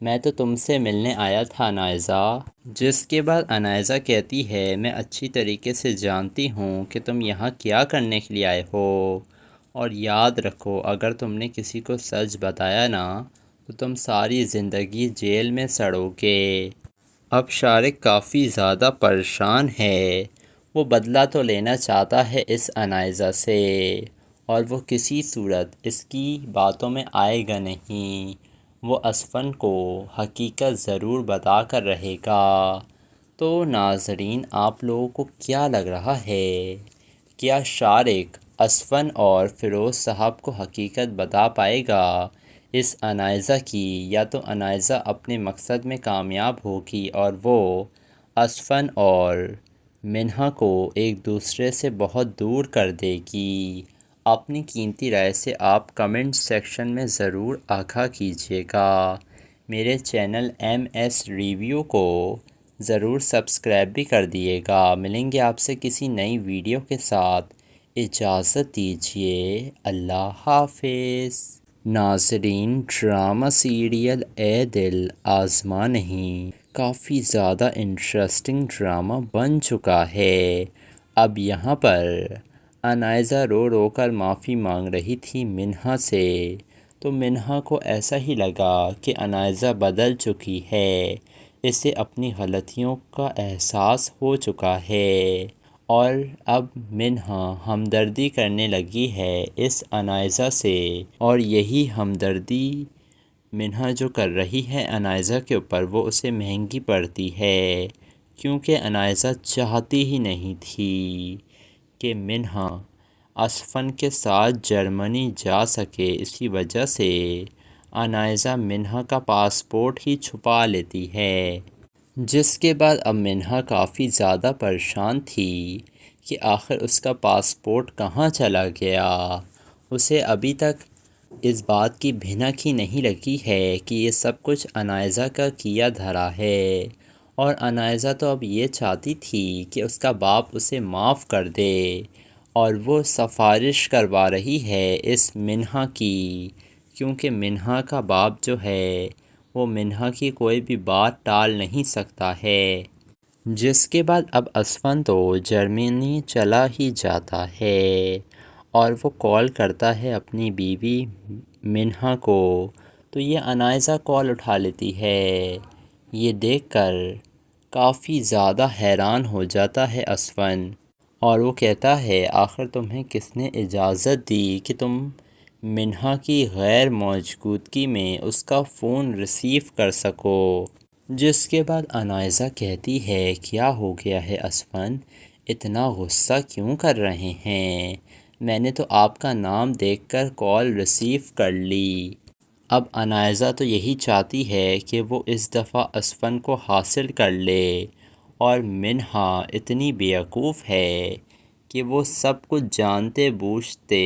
میں تو تم سے ملنے آیا تھا انائزہ۔ جس کے بعد انائزہ کہتی ہے میں اچھی طریقے سے جانتی ہوں کہ تم یہاں کیا کرنے کے لیے آئے ہو، اور یاد رکھو اگر تم نے کسی کو سچ بتایا نا تو تم ساری زندگی جیل میں سڑو گے۔ اب شارق کافی زیادہ پریشان ہے، وہ بدلہ تو لینا چاہتا ہے اس انائزہ سے، اور وہ کسی صورت اس کی باتوں میں آئے گا نہیں۔ وہ اسفن کو حقیقت ضرور بتا کر رہے گا۔ تو ناظرین آپ لوگوں کو کیا لگ رہا ہے، کیا شارق اسفن اور فیروز صاحب کو حقیقت بتا پائے گا اس انائزہ کی، یا تو انائزہ اپنے مقصد میں کامیاب ہوگی اور وہ اسفن اور منہا کو ایک دوسرے سے بہت دور کر دے گی؟ اپنی قیمتی رائے سے آپ کمنٹ سیکشن میں ضرور آگاہ کیجیے گا۔ میرے چینل ایم ایس ریویو کو ضرور سبسکرائب بھی کر دیے گا۔ ملیں گے آپ سے کسی نئی ویڈیو کے ساتھ، اجازت دیجیے، اللہ حافظ۔ ناظرین ڈرامہ سیریل اے دل آزما نہیں کافی زیادہ انٹرسٹنگ ڈرامہ بن چکا ہے۔ اب یہاں پر انائزہ رو رو کر معافی مانگ رہی تھی منہا سے، تو منہا کو ایسا ہی لگا کہ انائزہ بدل چکی ہے، اسے اپنی غلطیوں کا احساس ہو چکا ہے، اور اب منہا ہمدردی کرنے لگی ہے اس انائزہ سے، اور یہی ہمدردی منہا جو کر رہی ہے انائزہ کے اوپر وہ اسے مہنگی پڑتی ہے، کیونکہ انائزہ چاہتی ہی نہیں تھی کہ منہا اسفن کے ساتھ جرمنی جا سکے۔ اسی وجہ سے انائزہ منہا کا پاسپورٹ ہی چھپا لیتی ہے، جس کے بعد اب منہا کافی زیادہ پریشان تھی کہ آخر اس کا پاسپورٹ کہاں چلا گیا۔ اسے ابھی تک اس بات کی بھنک ہی نہیں لگی ہے کہ یہ سب کچھ انائزہ کا کیا دھرا ہے، اور انائزہ تو اب یہ چاہتی تھی کہ اس کا باپ اسے معاف کر دے، اور وہ سفارش کروا رہی ہے اس منہا کی، کیونکہ منہا کا باپ جو ہے وہ منہا کی کوئی بھی بات ٹال نہیں سکتا ہے۔ جس کے بعد اب اسفن تو جرمنی چلا ہی جاتا ہے، اور وہ کال کرتا ہے اپنی بیوی منہا کو، تو یہ انائزہ کال اٹھا لیتی ہے۔ یہ دیکھ کر کافی زیادہ حیران ہو جاتا ہے اسفن، اور وہ کہتا ہے آخر تمہیں کس نے اجازت دی کہ تم منہا کی غیر موجودگی میں اس کا فون ریسیو کر سکو؟ جس کے بعد انائزہ کہتی ہے کیا ہو گیا ہے اسفن، اتنا غصہ کیوں کر رہے ہیں؟ میں نے تو آپ کا نام دیکھ کر کال ریسیو کر لی۔ اب انائزہ تو یہی چاہتی ہے کہ وہ اس دفعہ اسفن کو حاصل کر لے، اور منہا اتنی بیوقوف ہے کہ وہ سب کچھ جانتے بوجھتے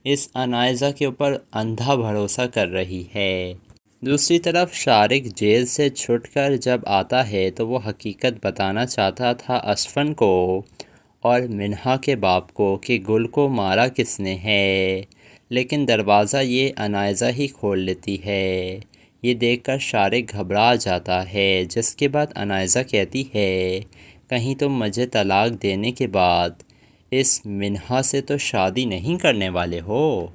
اس انائزہ کے اوپر اندھا بھروسہ کر رہی ہے۔ دوسری طرف شارق جیل سے چھٹ کر جب آتا ہے تو وہ حقیقت بتانا چاہتا تھا اسفن کو اور منہا کے باپ کو کہ گل کو مارا کس نے ہے، لیکن دروازہ یہ انائزہ ہی کھول لیتی ہے۔ یہ دیکھ کر شارق گھبرا جاتا ہے، جس کے بعد انائزہ کہتی ہے کہیں تم مجھے طلاق دینے کے بعد اس منہا سے تو شادی نہیں کرنے والے ہو؟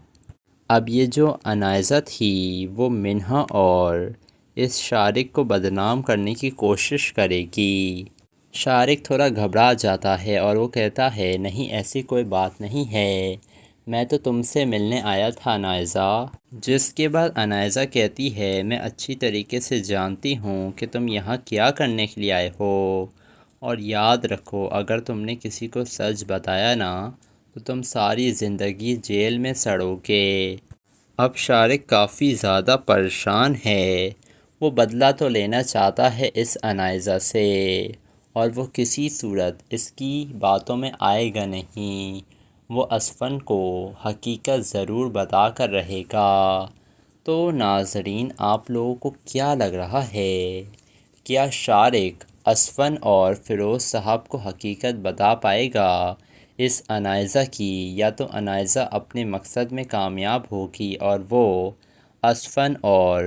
اب یہ جو انائزہ تھی وہ منہا اور اس شارق کو بدنام کرنے کی کوشش کرے گی۔ شارق تھوڑا گھبرا جاتا ہے اور وہ کہتا ہے نہیں ایسی کوئی بات نہیں ہے، میں تو تم سے ملنے آیا تھا انائزہ۔ جس کے بعد انائزہ کہتی ہے میں اچھی طریقے سے جانتی ہوں کہ تم یہاں کیا کرنے کے لیے آئے ہو، اور یاد رکھو اگر تم نے کسی کو سچ بتایا نا تو تم ساری زندگی جیل میں سڑو گے۔ اب شارق کافی زیادہ پریشان ہے، وہ بدلہ تو لینا چاہتا ہے اس انائزہ سے، اور وہ کسی صورت اس کی باتوں میں آئے گا نہیں۔ وہ اسفن کو حقیقت ضرور بتا کر رہے گا۔ تو ناظرین آپ لوگوں کو کیا لگ رہا ہے، کیا شارق اسفن اور فیروز صاحب کو حقیقت بتا پائے گا اس انائزہ کی، یا تو انائزہ اپنے مقصد میں کامیاب ہوگی اور وہ اسفن اور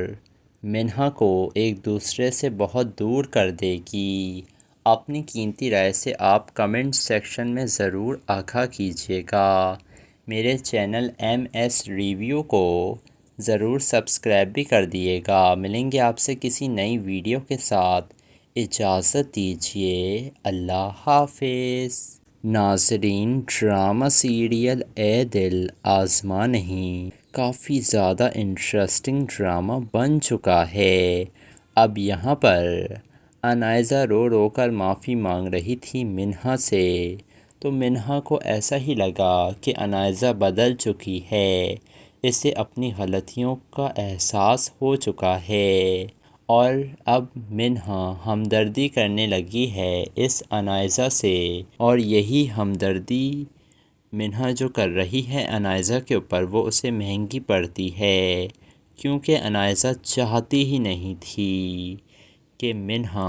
منہا کو ایک دوسرے سے بہت دور کر دے گی؟ اپنی قیمتی رائے سے آپ کمنٹ سیکشن میں ضرور آگاہ کیجیے گا۔ میرے چینل MS ریویو کو ضرور سبسکرائب بھی کر دیے گا۔ ملیں گے آپ سے کسی نئی ویڈیو کے ساتھ، اجازت دیجیے، اللہ حافظ۔ ناظرین، ڈرامہ سیریل اے دل آزما نہیں کافی زیادہ انٹرسٹنگ ڈرامہ بن چکا ہے۔ اب یہاں پر انائزہ رو رو کر معافی مانگ رہی تھی منہا سے، تو منہا کو ایسا ہی لگا کہ انائزہ بدل چکی ہے، اسے اپنی غلطیوں کا احساس ہو چکا ہے، اور اب منہا ہمدردی کرنے لگی ہے اس انائزہ سے، اور یہی ہمدردی منہا جو کر رہی ہے انائزہ کے اوپر وہ اسے مہنگی پڑتی ہے، کیونکہ انائزہ چاہتی ہی نہیں تھی کہ منہا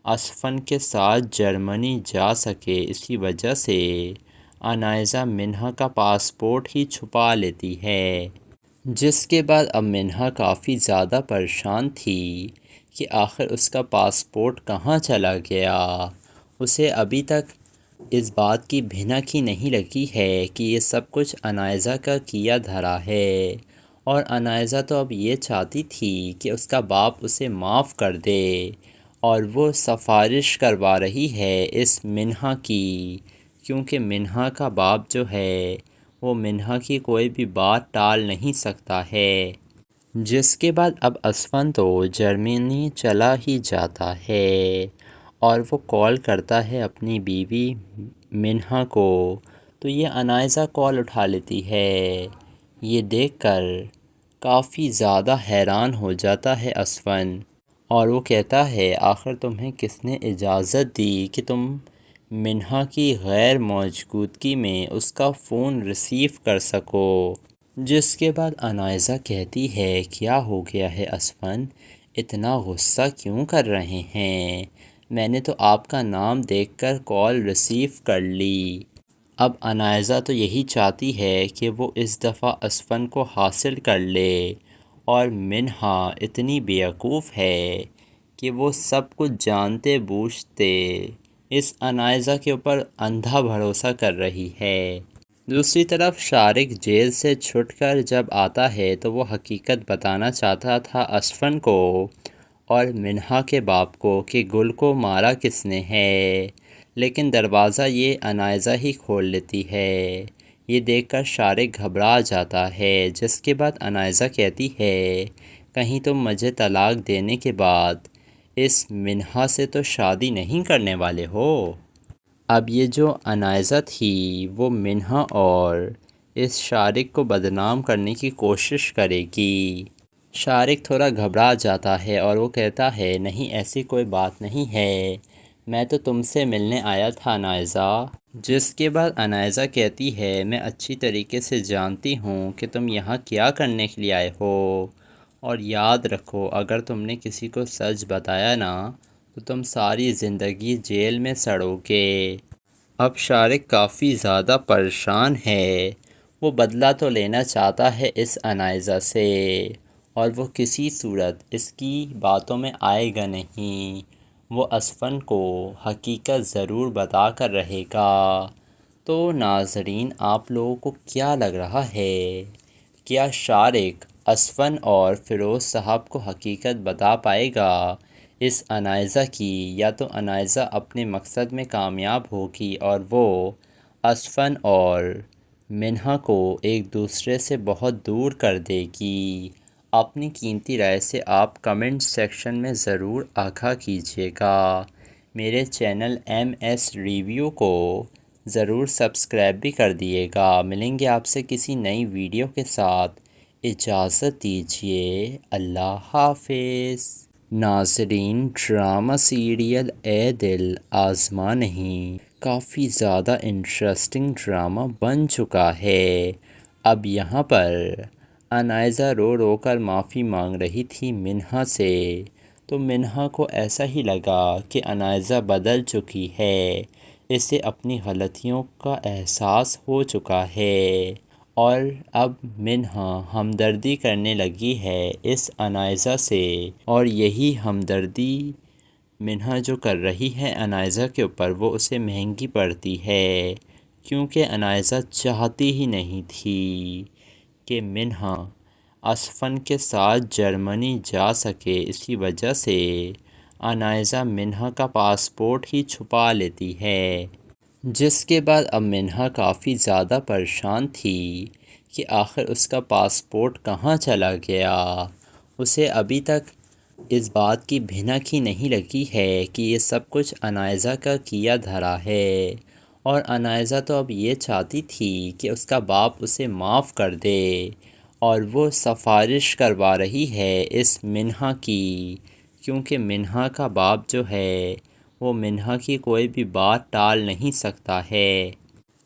اصفن کے ساتھ جرمنی جا سکے۔ اسی وجہ سے انائزہ منہا کا پاسپورٹ ہی چھپا لیتی ہے، جس کے بعد اب منہا کافی زیادہ پریشان تھی کہ آخر اس کا پاسپورٹ کہاں چلا گیا۔ اسے ابھی تک اس بات کی بھنک ہی نہیں لگی ہے کہ یہ سب کچھ انائزہ کا کیا دھرا ہے، اور انائزہ تو اب یہ چاہتی تھی کہ اس کا باپ اسے معاف کر دے، اور وہ سفارش کروا رہی ہے اس منہا کی، کیونکہ منہا کا باپ جو ہے وہ منہا کی کوئی بھی بات ٹال نہیں سکتا ہے۔ جس کے بعد اب اصفن تو جرمنی چلا ہی جاتا ہے، اور وہ کال کرتا ہے اپنی بیوی منہا کو، تو یہ انائزہ کال اٹھا لیتی ہے۔ یہ دیکھ کر کافی زیادہ حیران ہو جاتا ہے اصفن، اور وہ کہتا ہے آخر تمہیں کس نے اجازت دی کہ تم منہا کی غیر موجودگی میں اس کا فون ریسیو کر سکو۔ جس کے بعد انائزہ کہتی ہے کیا ہو گیا ہے اصفن، اتنا غصہ کیوں کر رہے ہیں؟ میں نے تو آپ کا نام دیکھ کر کال ریسیو کر لی۔ اب انائزہ تو یہی چاہتی ہے کہ وہ اس دفعہ اصفن کو حاصل کر لے، اور منہا اتنی بیوقوف ہے کہ وہ سب کچھ جانتے بوجھتے اس انائزہ کے اوپر اندھا بھروسہ کر رہی ہے۔ دوسری طرف شارق جیل سے چھٹ کر جب آتا ہے تو وہ حقیقت بتانا چاہتا تھا اصفن کو اور منہا کے باپ کو کہ گل کو مارا کس نے ہے، لیکن دروازہ یہ انائزہ ہی کھول لیتی ہے۔ یہ دیکھ کر شارق گھبرا جاتا ہے، جس کے بعد انائزہ کہتی ہے کہیں تم مجھے طلاق دینے کے بعد اس منہا سے تو شادی نہیں کرنے والے ہو؟ اب یہ جو انائزہ تھی وہ منہا اور اس شارق کو بدنام کرنے کی کوشش کرے گی۔ شارق تھوڑا گھبرا جاتا ہے اور وہ کہتا ہے نہیں، ایسی کوئی بات نہیں ہے، میں تو تم سے ملنے آیا تھا انائزہ۔ جس کے بعد انائزہ کہتی ہے میں اچھی طریقے سے جانتی ہوں کہ تم یہاں کیا کرنے کے لیے آئے ہو، اور یاد رکھو اگر تم نے کسی کو سچ بتایا نا تو تم ساری زندگی جیل میں سڑو گے۔ اب شارق کافی زیادہ پریشان ہے، وہ بدلہ تو لینا چاہتا ہے اس انائزہ سے، اور وہ کسی صورت اس کی باتوں میں آئے گا نہیں، وہ اصفن کو حقیقت ضرور بتا کر رہے گا۔ تو ناظرین، آپ لوگوں کو کیا لگ رہا ہے؟ کیا شارق اصفن اور فیروز صاحب کو حقیقت بتا پائے گا اس انائزہ کی، یا تو انائزہ اپنے مقصد میں کامیاب ہوگی اور وہ اصفن اور منہا کو ایک دوسرے سے بہت دور کر دے گی؟ اپنی قیمتی رائے سے آپ کمنٹ سیکشن میں ضرور آگاہ کیجیے گا۔ میرے چینل MS ریویو کو ضرور سبسکرائب بھی کر دیے گا۔ ملیں گے آپ سے کسی نئی ویڈیو کے ساتھ، اجازت دیجیے، اللہ حافظ۔ ناظرین، ڈرامہ سیریل اے دل آزما نہیں کافی زیادہ انٹرسٹنگ ڈرامہ بن چکا ہے۔ اب یہاں پر انائزہ رو رو کر معافی مانگ رہی تھی منہا سے، تو منہا کو ایسا ہی لگا کہ انائزہ بدل چکی ہے، اسے اپنی غلطیوں کا احساس ہو چکا ہے، اور اب منہا ہمدردی کرنے لگی ہے اس عنائزہ سے، اور یہی ہمدردی منہا جو کر رہی ہے عنائزہ کے اوپر وہ اسے مہنگی پڑتی ہے، کیونکہ عنائزہ چاہتی ہی نہیں تھی کہ منہا اصفن کے ساتھ جرمنی جا سکے۔ اسی وجہ سے عنائزہ منہا کا پاسپورٹ ہی چھپا لیتی ہے، جس کے بعد اب منہا کافی زیادہ پریشان تھی کہ آخر اس کا پاسپورٹ کہاں چلا گیا۔ اسے ابھی تک اس بات کی بھنک ہی نہیں لگی ہے کہ یہ سب کچھ عنائزہ کا کیا دھرا ہے، اور عنائزہ تو اب یہ چاہتی تھی کہ اس کا باپ اسے معاف کر دے، اور وہ سفارش کروا رہی ہے اس منہا کی، کیونکہ منہا کا باپ جو ہے وہ منہا کی کوئی بھی بات ٹال نہیں سکتا ہے۔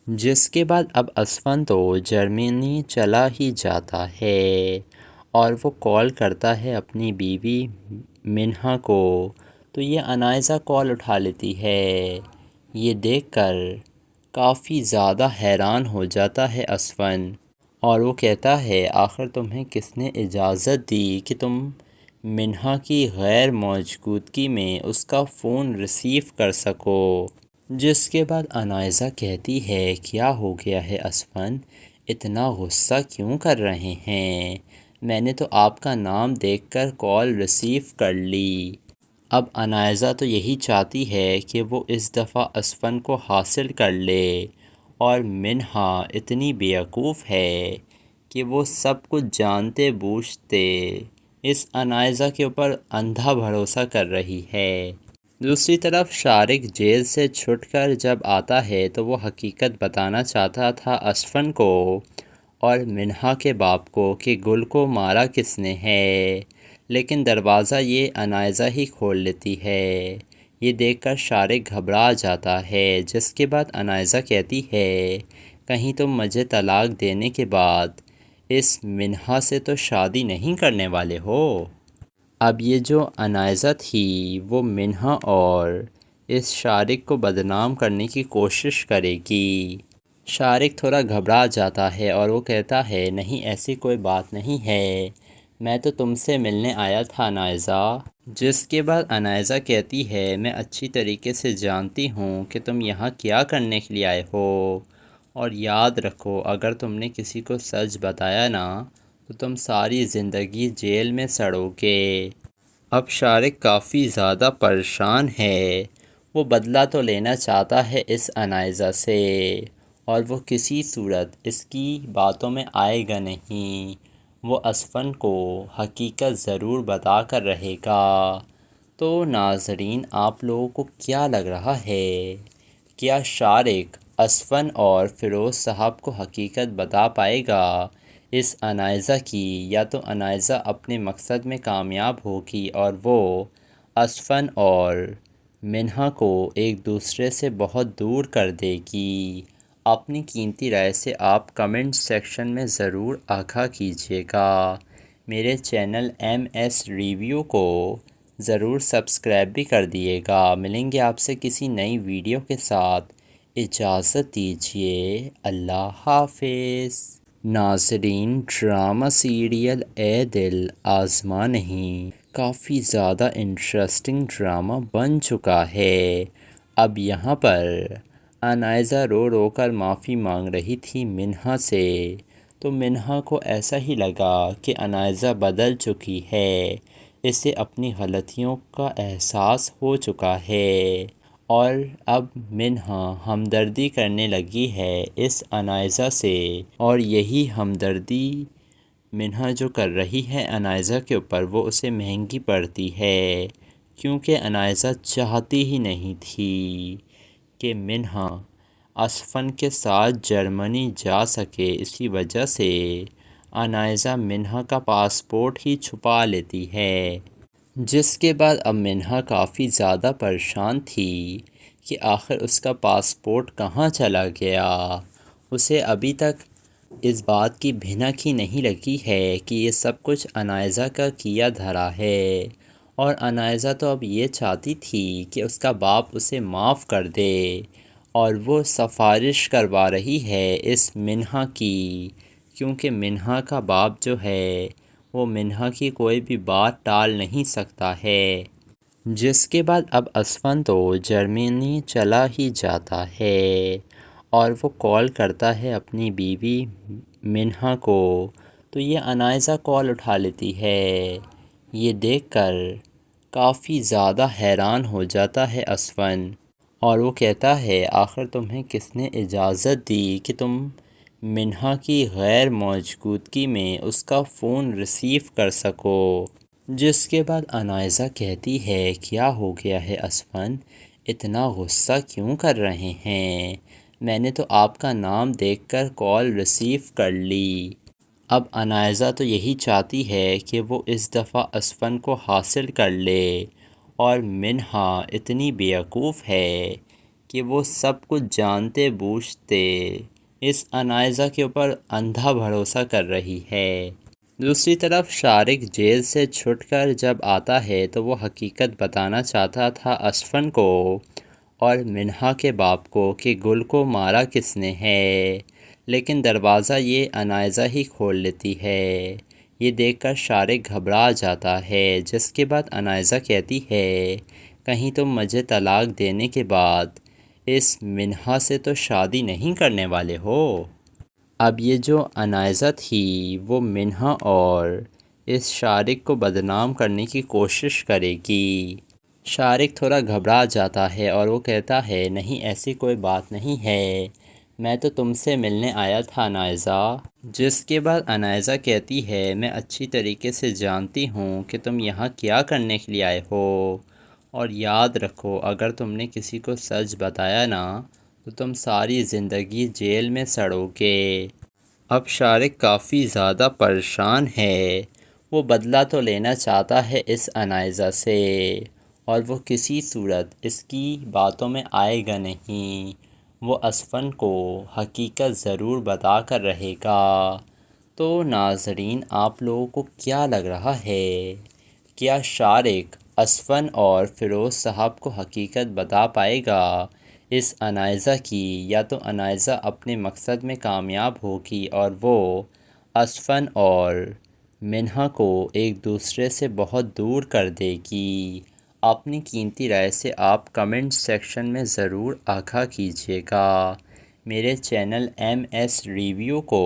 جس کے بعد اب اصفن تو جرمنی چلا ہی جاتا ہے، اور وہ کال کرتا ہے اپنی بیوی منہا کو، تو یہ عنائزہ کال اٹھا لیتی ہے۔ یہ دیکھ کر کافی زیادہ حیران ہو جاتا ہے اصفن، اور وہ کہتا ہے آخر تمہیں کس نے اجازت دی کہ تم منہا کی غیر موجودگی میں اس کا فون ریسیو کر سکو۔ جس کے بعد عنائزہ کہتی ہے کیا ہو گیا ہے اصفن، اتنا غصہ کیوں کر رہے ہیں؟ میں نے تو آپ کا نام دیکھ کر کال ریسیو کر لی۔ اب عنائزہ تو یہی چاہتی ہے کہ وہ اس دفعہ اصفن کو حاصل کر لے، اور منہا اتنی بیوقوف ہے کہ وہ سب کچھ جانتے بوجھتے اس عنائزہ کے اوپر اندھا بھروسہ کر رہی ہے۔ دوسری طرف شارق جیل سے چھٹ کر جب آتا ہے تو وہ حقیقت بتانا چاہتا تھا اصفن کو اور منہا کے باپ کو کہ گل کو مارا کس نے ہے، لیکن دروازہ یہ عنائزہ ہی کھول لیتی ہے۔ یہ دیکھ کر شارق گھبرا جاتا ہے، جس کے بعد عنائزہ کہتی ہے کہیں تم مجھے طلاق دینے کے بعد اس منہا سے تو شادی نہیں کرنے والے ہو؟ اب یہ جو عنائزہ تھی وہ منہا اور اس شارق کو بدنام کرنے کی کوشش کرے گی۔ شارق تھوڑا گھبرا جاتا ہے اور وہ کہتا ہے نہیں ایسی کوئی بات نہیں ہے، میں تو تم سے ملنے آیا تھا عنائزہ۔ جس کے بعد عنائزہ کہتی ہے میں اچھی طریقے سے جانتی ہوں کہ تم یہاں کیا کرنے کے لیے آئے ہو، اور یاد رکھو اگر تم نے کسی کو سچ بتایا نا تو تم ساری زندگی جیل میں سڑو گے۔ اب شارق کافی زیادہ پریشان ہے، وہ بدلہ تو لینا چاہتا ہے اس عنائزہ سے، اور وہ کسی صورت اس کی باتوں میں آئے گا نہیں، وہ اصفن کو حقیقت ضرور بتا کر رہے گا۔ تو ناظرین آپ لوگوں کو کیا لگ رہا ہے، کیا شارق اصفن اور فیروز صاحب کو حقیقت بتا پائے گا اس عنائزہ کی، یا تو عنائزہ اپنے مقصد میں کامیاب ہوگی اور وہ اصفن اور منہا کو ایک دوسرے سے بہت دور کر دے گی؟ اپنی قیمتی رائے سے آپ کمنٹ سیکشن میں ضرور آگاہ کیجیے گا۔ میرے چینل MS ریویو کو ضرور سبسکرائب بھی کر دیے گا۔ ملیں گے آپ سے کسی نئی ویڈیو کے ساتھ، اجازت دیجیے، اللہ حافظ۔ ناظرین ڈرامہ سیریل اے دل آزما نہیں کافی زیادہ انٹرسٹنگ ڈرامہ بن چکا ہے۔ اب یہاں پر عنائزہ رو رو کر معافی مانگ رہی تھی منہا سے، تو منہا کو ایسا ہی لگا کہ عنائزہ بدل چکی ہے، اسے اپنی غلطیوں کا احساس ہو چکا ہے، اور اب منہا ہمدردی کرنے لگی ہے اس عنائزہ سے، اور یہی ہمدردی منہا جو کر رہی ہے عنائزہ کے اوپر وہ اسے مہنگی پڑتی ہے، کیونکہ عنائزہ چاہتی ہی نہیں تھی کہ منہا اصفن کے ساتھ جرمنی جا سکے۔ اسی وجہ سے عنائزہ منہا کا پاسپورٹ ہی چھپا لیتی ہے، جس کے بعد اب منہا کافی زیادہ پریشان تھی کہ آخر اس کا پاسپورٹ کہاں چلا گیا۔ اسے ابھی تک اس بات کی بھنک ہی نہیں لگی ہے کہ یہ سب کچھ عنائزہ کا کیا دھرا ہے، اور عنائزہ تو اب یہ چاہتی تھی کہ اس کا باپ اسے معاف کر دے، اور وہ سفارش کروا رہی ہے اس منہا کی، کیونکہ منہا کا باپ جو ہے وہ منہا کی کوئی بھی بات ٹال نہیں سکتا ہے۔ جس کے بعد اب اسفن تو جرمنی چلا ہی جاتا ہے اور وہ کال کرتا ہے اپنی بیوی منہا کو، تو یہ انائزہ کال اٹھا لیتی ہے۔ یہ دیکھ کر کافی زیادہ حیران ہو جاتا ہے اسفن، اور وہ کہتا ہے آخر تمہیں کس نے اجازت دی کہ تم منہا کی غیر موجودگی میں اس کا فون ریسیو کر سکو؟ جس کے بعد انائزہ کہتی ہے کیا ہو گیا ہے اسفن، اتنا غصہ کیوں کر رہے ہیں؟ میں نے تو آپ کا نام دیکھ کر کال ریسیو کر لی۔ اب انائزہ تو یہی چاہتی ہے کہ وہ اس دفعہ اسفن کو حاصل کر لے، اور منہا اتنی بیوقوف ہے کہ وہ سب کچھ جانتے بوجھتے اس انائزہ کے اوپر اندھا بھروسہ کر رہی ہے۔ دوسری طرف شارق جیل سے چھٹ کر جب آتا ہے تو وہ حقیقت بتانا چاہتا تھا اسفن کو اور منہا کے باپ کو کہ گل کو مارا کس نے ہے، لیکن دروازہ یہ انائزہ ہی کھول لیتی ہے۔ یہ دیکھ کر شارق گھبرا جاتا ہے، جس کے بعد انائزہ کہتی ہے کہیں تم مجھے طلاق دینے کے بعد اس منہا سے تو شادی نہیں کرنے والے ہو؟ اب یہ جو انائزہ تھی وہ منہا اور اس شارق کو بدنام کرنے کی کوشش کرے گی۔ شارق تھوڑا گھبرا جاتا ہے اور وہ کہتا ہے نہیں، ایسی کوئی بات نہیں ہے، میں تو تم سے ملنے آیا تھا انائزہ۔ جس کے بعد انائزہ کہتی ہے میں اچھی طریقے سے جانتی ہوں کہ تم یہاں کیا کرنے کے لیے آئے ہو، اور یاد رکھو اگر تم نے کسی کو سچ بتایا نا تو تم ساری زندگی جیل میں سڑو گے۔ اب شارق کافی زیادہ پریشان ہے، وہ بدلہ تو لینا چاہتا ہے اس انائزہ سے، اور وہ کسی صورت اس کی باتوں میں آئے گا نہیں، وہ اسفن کو حقیقت ضرور بتا کر رہے گا۔ تو ناظرین، آپ لوگوں کو کیا لگ رہا ہے، کیا شارق اسفن اور فیروز صاحب کو حقیقت بتا پائے گا اس انائزہ کی، یا تو انائزہ اپنے مقصد میں کامیاب ہوگی اور وہ اسفن اور منہا کو ایک دوسرے سے بہت دور کر دے گی؟ اپنی قیمتی رائے سے آپ کمنٹ سیکشن میں ضرور آگاہ کیجیے گا۔ میرے چینل ایم ایس ریویو کو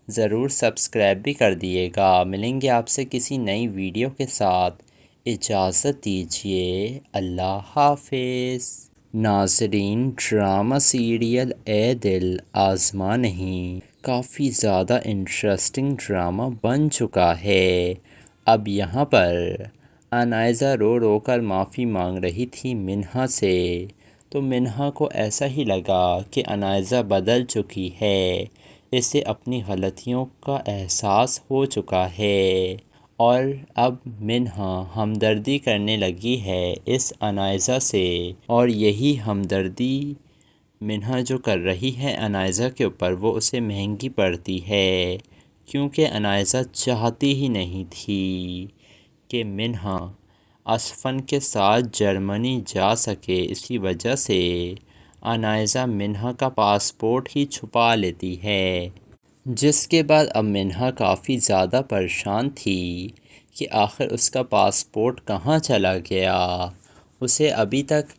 ضرور سبسکرائب بھی کر دیے گا۔ ملیں گے آپ سے کسی نئی ویڈیو کے ساتھ، اجازت دیجیے، اللہ حافظ۔ ناظرین، ڈرامہ سیریل اے دل آزما نہیں کافی زیادہ انٹرسٹنگ ڈرامہ بن چکا ہے۔ اب یہاں پر انائزہ رو رو کر معافی مانگ رہی تھی منہا سے، تو منہا کو ایسا ہی لگا کہ انائزہ بدل چکی ہے، اسے اپنی غلطیوں کا احساس ہو چکا ہے، اور اب منہا ہمدردی کرنے لگی ہے اس انائزہ سے، اور یہی ہمدردی منہا جو کر رہی ہے انائزہ کے اوپر وہ اسے مہنگی پڑتی ہے، کیونکہ انائزہ چاہتی ہی نہیں تھی کہ منہا اسفن کے ساتھ جرمنی جا سکے، اسی وجہ سے انائزہ منہا کا پاسپورٹ ہی چھپا لیتی ہے۔ جس کے بعد اب منہا کافی زیادہ پریشان تھی کہ آخر اس کا پاسپورٹ کہاں چلا گیا۔ اسے ابھی تک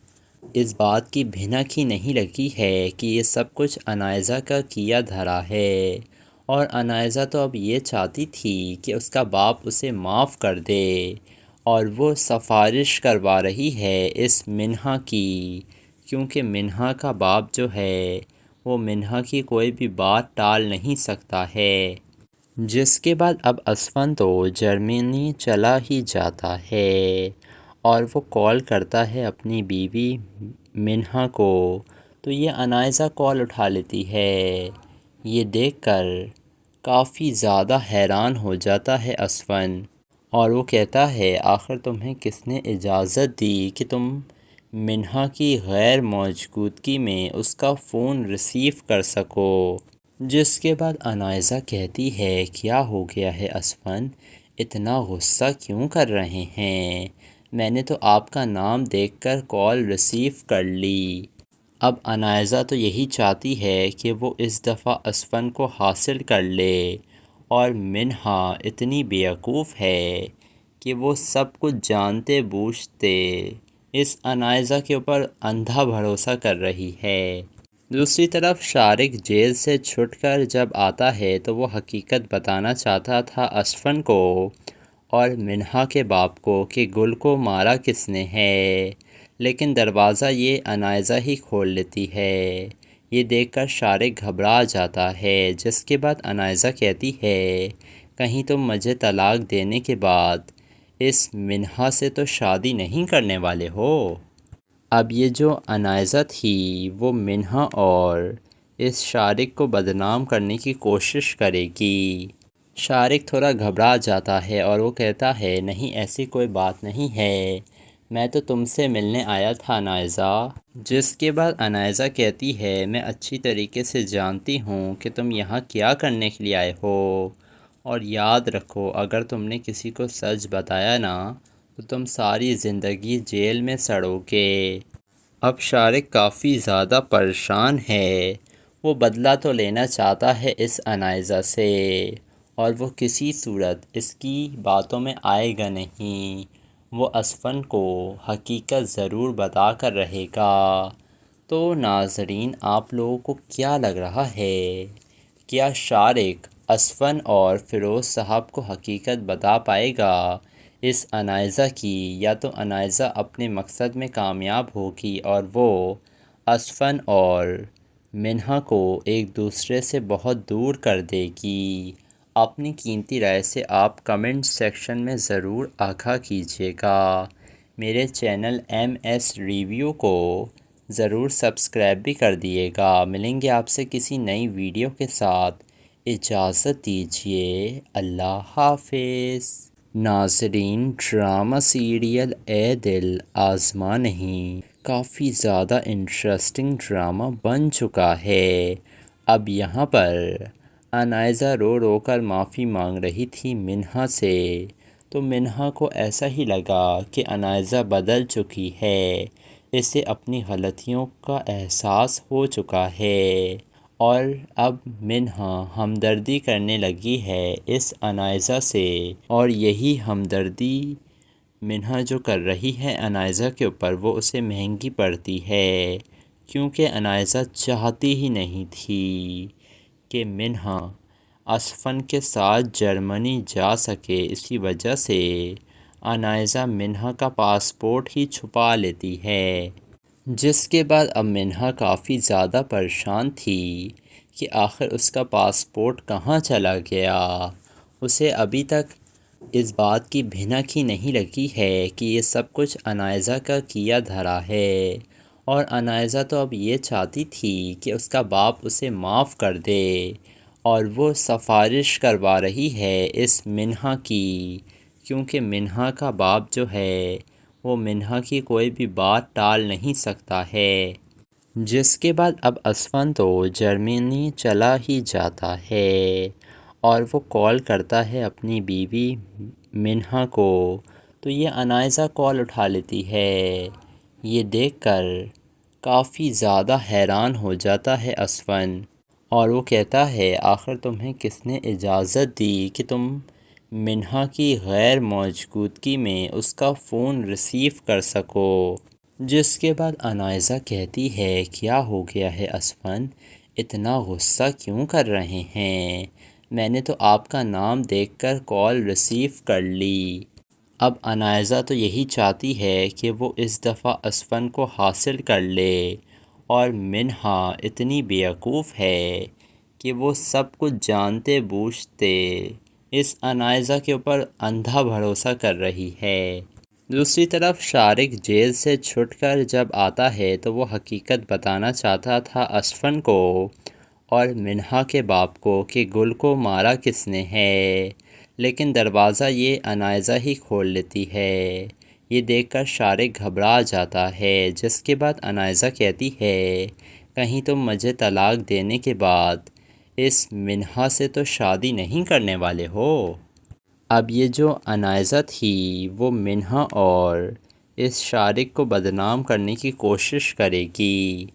اس بات کی بھنک ہی نہیں لگی ہے کہ یہ سب کچھ انائزہ کا کیا دھرا ہے، اور انائزہ تو اب یہ چاہتی تھی کہ اس کا باپ اسے معاف کر دے، اور وہ سفارش کروا رہی ہے اس منہا کی، کیونکہ منہا کا باپ جو ہے وہ منہا کی کوئی بھی بات ٹال نہیں سکتا ہے۔ جس کے بعد اب اسفن تو جرمنی چلا ہی جاتا ہے اور وہ کال کرتا ہے اپنی بیوی منہا کو، تو یہ انائزہ کال اٹھا لیتی ہے۔ یہ دیکھ کر کافی زیادہ حیران ہو جاتا ہے اسفن، اور وہ کہتا ہے آخر تمہیں کس نے اجازت دی کہ تم منہا کی غیر موجودگی میں اس کا فون ریسیو کر سکو؟ جس کے بعد انائزہ کہتی ہے کیا ہو گیا ہے اسفن، اتنا غصہ کیوں کر رہے ہیں؟ میں نے تو آپ کا نام دیکھ کر کال ریسیو کر لی۔ اب انائزہ تو یہی چاہتی ہے کہ وہ اس دفعہ اسفن کو حاصل کر لے، اور منہا اتنی بیوقوف ہے کہ وہ سب کچھ جانتے بوجھتے اس انائزہ کے اوپر اندھا بھروسہ کر رہی ہے۔ دوسری طرف شارق جیل سے چھٹ کر جب آتا ہے تو وہ حقیقت بتانا چاہتا تھا اسفن کو اور منہا کے باپ کو کہ گل کو مارا کس نے ہے، لیکن دروازہ یہ انائزہ ہی کھول لیتی ہے۔ یہ دیکھ کر شارق گھبرا جاتا ہے، جس کے بعد انائزہ کہتی ہے کہیں تم مجھے طلاق دینے کے بعد اس منہا سے تو شادی نہیں کرنے والے ہو۔ اب یہ جو انائزہ تھی وہ منہا اور اس شارق کو بدنام کرنے کی کوشش کرے گی۔ شارق تھوڑا گھبرا جاتا ہے اور وہ کہتا ہے نہیں، ایسی کوئی بات نہیں ہے، میں تو تم سے ملنے آیا تھا انائزہ۔ جس کے بعد انائزہ کہتی ہے میں اچھی طریقے سے جانتی ہوں کہ تم یہاں کیا کرنے کے لیے آئے ہو، اور یاد رکھو اگر تم نے کسی کو سچ بتایا نا تو تم ساری زندگی جیل میں سڑو گے۔ اب شارق کافی زیادہ پریشان ہے، وہ بدلہ تو لینا چاہتا ہے اس انائزہ سے، اور وہ کسی صورت اس کی باتوں میں آئے گا نہیں، وہ اسفن کو حقیقت ضرور بتا کر رہے گا۔ تو ناظرین، آپ لوگوں کو کیا لگ رہا ہے، کیا شارق اسفن اور فیروز صاحب کو حقیقت بتا پائے گا اس انائزہ کی، یا تو انائزہ اپنے مقصد میں کامیاب ہوگی اور وہ اسفن اور منہا کو ایک دوسرے سے بہت دور کر دے گی؟ اپنی قیمتی رائے سے آپ کمنٹ سیکشن میں ضرور آگاہ کیجیے گا۔ میرے چینل ایم ایس ریویو کو ضرور سبسکرائب بھی کر دیے گا۔ ملیں گے آپ سے کسی نئی ویڈیو کے ساتھ، اجازت دیجیے، اللہ حافظ۔ ناظرین، ڈرامہ سیریل اے دل آزما نہیں کافی زیادہ انٹرسٹنگ ڈرامہ بن چکا ہے۔ اب یہاں پر انائزہ رو رو کر معافی مانگ رہی تھی منہا سے، تو منہا کو ایسا ہی لگا کہ انائزہ بدل چکی ہے، اسے اپنی غلطیوں کا احساس ہو چکا ہے، اور اب منہا ہمدردی کرنے لگی ہے اس انائزہ سے، اور یہی ہمدردی منہا جو کر رہی ہے انائزہ کے اوپر وہ اسے مہنگی پڑتی ہے، کیونکہ انائزہ چاہتی ہی نہیں تھی کہ منہا اسفن کے ساتھ جرمنی جا سکے، اسی وجہ سے انائزہ منہا کا پاسپورٹ ہی چھپا لیتی ہے۔ جس کے بعد اب منہا کافی زیادہ پریشان تھی کہ آخر اس کا پاسپورٹ کہاں چلا گیا۔ اسے ابھی تک اس بات کی بھنک ہی نہیں لگی ہے کہ یہ سب کچھ انائزہ کا کیا دھرا ہے، اور انائزہ تو اب یہ چاہتی تھی کہ اس کا باپ اسے معاف کر دے، اور وہ سفارش کروا رہی ہے اس منہا کی، کیونکہ منہا کا باپ جو ہے وہ منہا کی کوئی بھی بات ٹال نہیں سکتا ہے۔ جس کے بعد اب اسفن تو جرمنی چلا ہی جاتا ہے، اور وہ کال کرتا ہے اپنی بیوی منہا کو، تو یہ انائزہ کال اٹھا لیتی ہے۔ یہ دیکھ کر کافی زیادہ حیران ہو جاتا ہے اسفن، اور وہ کہتا ہے آخر تمہیں کس نے اجازت دی کہ تم منہا کی غیر موجودگی میں اس کا فون ریسیو کر سکو۔ جس کے بعد انائزہ کہتی ہے کیا ہو گیا ہے اسفن، اتنا غصہ کیوں کر رہے ہیں، میں نے تو آپ کا نام دیکھ کر کال ریسیو کر لی۔ اب انائزہ تو یہی چاہتی ہے کہ وہ اس دفعہ اسفن کو حاصل کر لے، اور منہا اتنی بیوقوف ہے کہ وہ سب کچھ جانتے بوجھتے اس انائزہ کے اوپر اندھا بھروسہ کر رہی ہے۔ دوسری طرف شارق جیل سے چھٹ کر جب آتا ہے تو وہ حقیقت بتانا چاہتا تھا اسفن کو اور منہا کے باپ کو کہ گل کو مارا کس نے ہے، لیکن دروازہ یہ انائزہ ہی کھول لیتی ہے۔ یہ دیکھ کر شارق گھبرا جاتا ہے، جس کے بعد انائزہ کہتی ہے کہیں تم مجھے طلاق دینے کے بعد اس منہا سے تو شادی نہیں کرنے والے ہو۔ اب یہ جو انائزہ تھی وہ منہا اور اس شارق کو بدنام کرنے کی کوشش کرے گی۔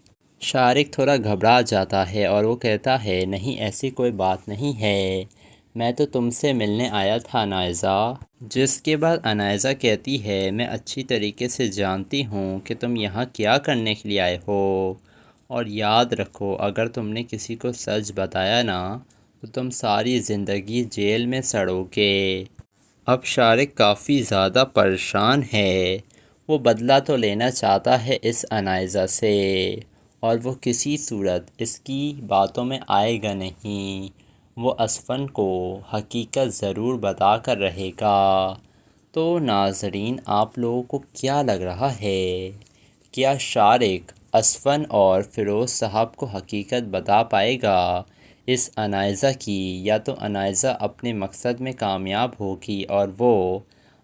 شارق تھوڑا گھبرا جاتا ہے اور وہ کہتا ہے نہیں ایسی کوئی بات نہیں ہے، میں تو تم سے ملنے آیا تھا انائزہ۔ جس کے بعد انائزہ کہتی ہے میں اچھی طریقے سے جانتی ہوں کہ تم یہاں کیا کرنے کے لیے آئے ہو، اور یاد رکھو اگر تم نے کسی کو سچ بتایا نا تو تم ساری زندگی جیل میں سڑو گے۔ اب شارق کافی زیادہ پریشان ہے، وہ بدلہ تو لینا چاہتا ہے اس انائزہ سے، اور وہ کسی صورت اس کی باتوں میں آئے گا نہیں، وہ اسفن کو حقیقت ضرور بتا کر رہے گا۔ تو ناظرین آپ لوگوں کو کیا لگ رہا ہے، کیا شارق اسفن اور فیروز صاحب کو حقیقت بتا پائے گا اس انائزہ کی، یا تو انائزہ اپنے مقصد میں کامیاب ہوگی اور وہ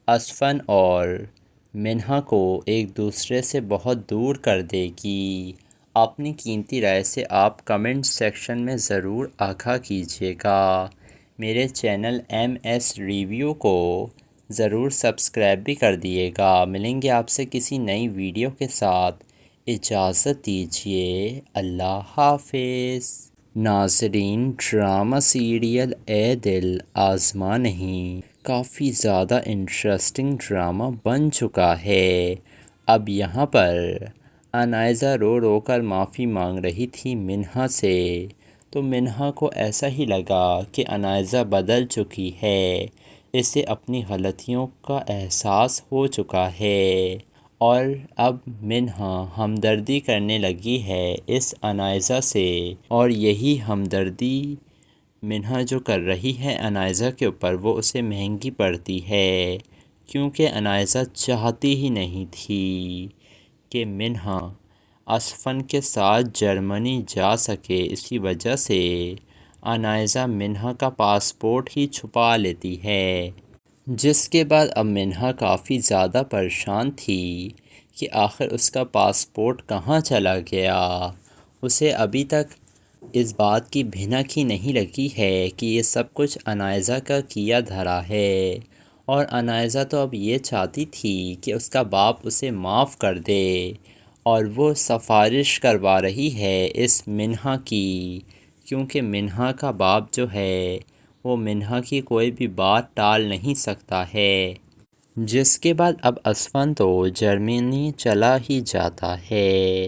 اسفن اور منہا کو ایک دوسرے سے بہت دور کر دے گی؟ اپنی قیمتی رائے سے آپ کمنٹ سیکشن میں ضرور آگاہ کیجیے گا۔ میرے چینل ایم ایس ریویو کو ضرور سبسکرائب بھی کر دیے گا۔ ملیں گے آپ سے کسی نئی ویڈیو کے ساتھ، اجازت دیجیے، اللہ حافظ۔ ناظرین ڈرامہ سیریل اے دل آزما نہیں کافی زیادہ انٹرسٹنگ ڈرامہ بن چکا ہے۔ اب یہاں پر انائزہ رو رو کر معافی مانگ رہی تھی منہا سے، تو منہا کو ایسا ہی لگا کہ انائزہ بدل چکی ہے، اسے اپنی غلطیوں کا احساس ہو چکا ہے، اور اب منہا ہمدردی کرنے لگی ہے اس انائزہ سے، اور یہی ہمدردی منہا جو کر رہی ہے انائزہ کے اوپر وہ اسے مہنگی پڑتی ہے، کیونکہ انائزہ چاہتی ہی نہیں تھی کہ منہا اسفن کے ساتھ جرمنی جا سکے، اسی وجہ سے انائزہ منہا کا پاسپورٹ ہی چھپا لیتی ہے۔ جس کے بعد اب منہا کافی زیادہ پریشان تھی کہ آخر اس کا پاسپورٹ کہاں چلا گیا۔ اسے ابھی تک اس بات کی بھنک ہی نہیں لگی ہے کہ یہ سب کچھ انائزہ کا کیا دھرا ہے، اور انائزہ تو اب یہ چاہتی تھی کہ اس کا باپ اسے معاف کر دے، اور وہ سفارش کروا رہی ہے اس منہا کی، کیونکہ منہا کا باپ جو ہے وہ منہا کی کوئی بھی بات ٹال نہیں سکتا ہے۔ جس کے بعد اب اسفن تو جرمنی چلا ہی جاتا ہے،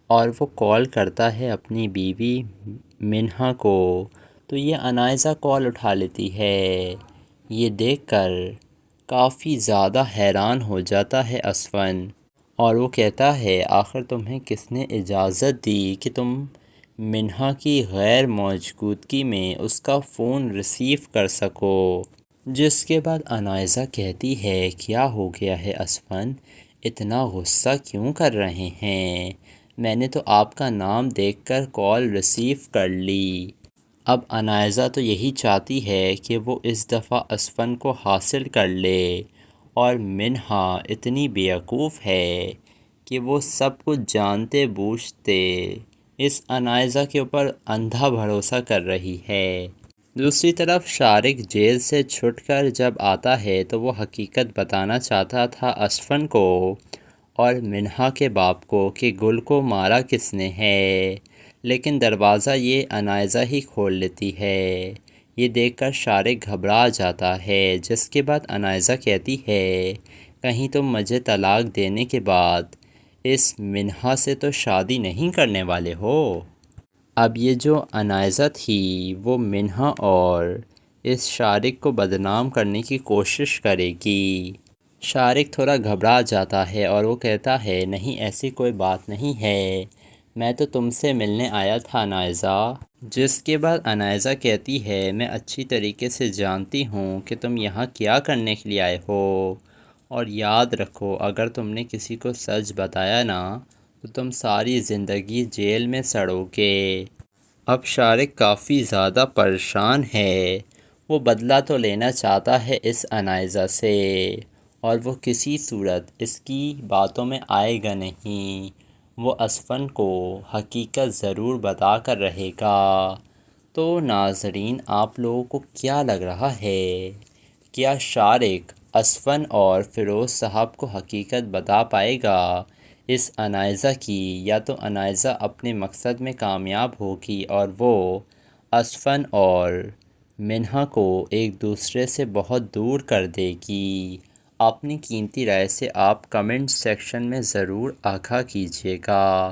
اور وہ کال کرتا ہے اپنی بیوی منہا کو، تو یہ انائزہ کال اٹھا لیتی ہے۔ یہ دیکھ کر کافی زیادہ حیران ہو جاتا ہے اسفن، اور وہ کہتا ہے آخر تمہیں کس نے اجازت دی کہ تم منہا کی غیر موجودگی میں اس کا فون ریسیو کر سکو؟ جس کے بعد انائزہ کہتی ہے کیا ہو گیا ہے اسفن، اتنا غصہ کیوں کر رہے ہیں، میں نے تو آپ کا نام دیکھ کر کال ریسیو کر لی۔ اب انائزہ تو یہی چاہتی ہے کہ وہ اس دفعہ اسفن کو حاصل کر لے، اور منہا اتنی بیوقوف ہے کہ وہ سب کچھ جانتے بوجھتے اس انائزہ کے اوپر اندھا بھروسہ کر رہی ہے۔ دوسری طرف شارق جیل سے چھٹ کر جب آتا ہے تو وہ حقیقت بتانا چاہتا تھا اسفن کو اور منہا کے باپ کو کہ گل کو مارا کس نے ہے، لیکن دروازہ یہ انائزہ ہی کھول لیتی ہے۔ یہ دیکھ کر شارق گھبرا جاتا ہے، جس کے بعد انائزہ کہتی ہے کہیں تم مجھے طلاق دینے کے بعد اس منہا سے تو شادی نہیں کرنے والے ہو؟ اب یہ جو انائزہ تھی وہ منہا اور اس شارق کو بدنام کرنے کی کوشش کرے گی۔ شارق تھوڑا گھبرا جاتا ہے اور وہ کہتا ہے نہیں ایسی کوئی بات نہیں ہے، میں تو تم سے ملنے آیا تھا انائزہ۔ جس کے بعد انائزہ کہتی ہے میں اچھی طریقے سے جانتی ہوں کہ تم یہاں کیا کرنے کے لیے آئے ہو، اور یاد رکھو اگر تم نے کسی کو سچ بتایا نا تو تم ساری زندگی جیل میں سڑو گے۔ اب شارق کافی زیادہ پریشان ہے، وہ بدلہ تو لینا چاہتا ہے اس انائزہ سے، اور وہ کسی صورت اس کی باتوں میں آئے گا نہیں، وہ اسفن کو حقیقت ضرور بتا کر رہے گا۔ تو ناظرین آپ لوگوں کو کیا لگ رہا ہے، کیا شارق اسفن اور فیروز صاحب کو حقیقت بتا پائے گا اس انائزہ کی، یا تو انائزہ اپنے مقصد میں کامیاب ہوگی اور وہ اصفن اور منہا کو ایک دوسرے سے بہت دور کر دے گی۔ اپنی قیمتی رائے سے آپ کمنٹ سیکشن میں ضرور آگاہ کیجیے گا۔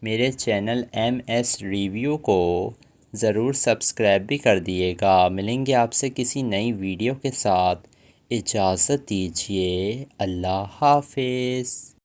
میرے چینل ایم ایس ریویو کو ضرور سبسکرائب بھی کر دیے گا۔ ملیں گے آپ سے کسی نئی ویڈیو کے ساتھ، اجازت دیجیے، اللہ حافظ۔